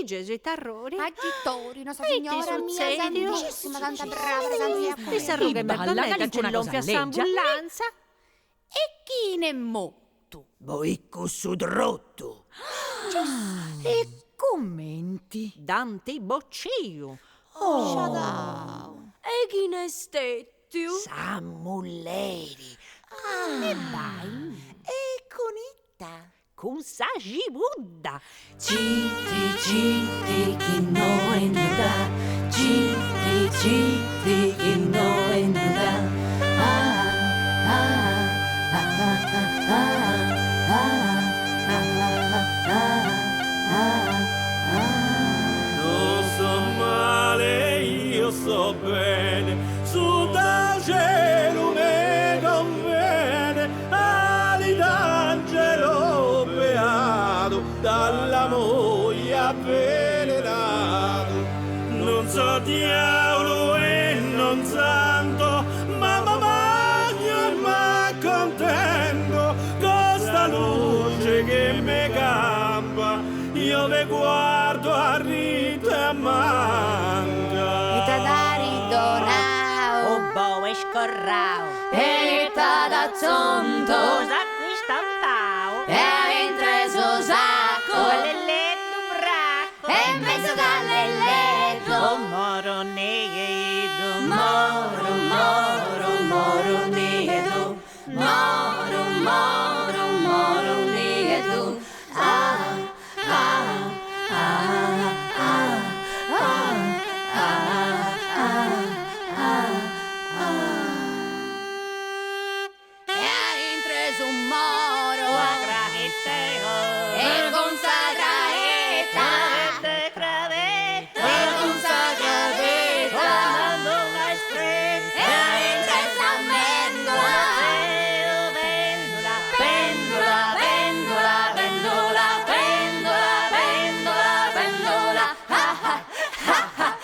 Gesi terrori. Aggitori, Nostra Che ti Signora mia succede? Santissima, tanta brava, tanto io Mi sa che balla, c'è l'onfia s'ambulanza. E chi ne motto? Boicco sudrotto. E commenti? Dante Boccio. E chi ne stettiu? Sammulleri. E conitta? Con Sagi Buddha. Citi, citi, chi no e nuda. Citi, citi, chi no e nuda. Ah, ah, ah, ah, ah, ah, ah, ah. Non so male, io so bene, su dal cielo me conviene, ali d'angelo beato, dalla moglie avvelenato. Non so diavolo e non santo, ma magno e m'accontento, con sta luce che mi campa, io ve guardo a rito e a manca. E t'adari donao. O boe scorrao. E da zonto. Cosa qui stampao. E intreso sacco. Letto bracco. E mezzo galletto. Moro neghedo. Moro, moro, moro nieto. Moro, moro, moro nieto. Ah, ah, ah, ah, ah, ah, ah, ah. E intreso un moro. E consagraeta. Te cravetta. E consagraeta. E intreso amendola. Pendola, pendola, pendola, pendola, pendola, pendola. Ah, ah, ah, ah.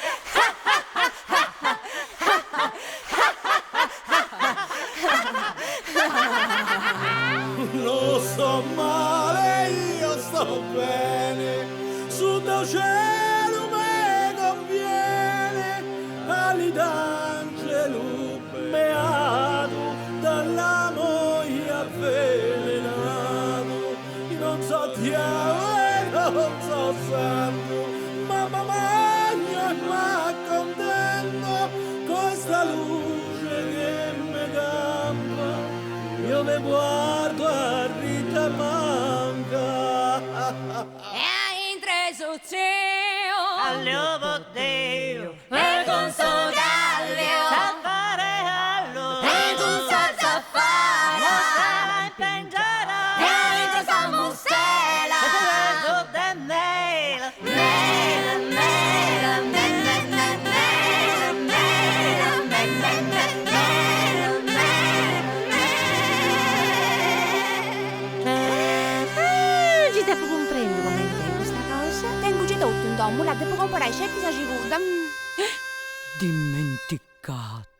Non sto male, io sto bene, su dal cielo me conviene, ali d'angelo beato, dalla moglie avvelenato. Io non so diavolo e non so santo, ma magno e m'accontento, con sta luce che mi campa, io me guardo a rita manca. E intreso zio. All'uovo Deo. E con sto gallio. Salvare allo. E con salsa fara. Stava in pengiera. E intreso a mustela. Preso de mela. Mela, mela, mela, mela, mela, mela, mela. Ci devo comprendere come è questa cosa. Tengo tutto in domo, la devo comprare, c'è chi sa ci guarda. Dimenticato.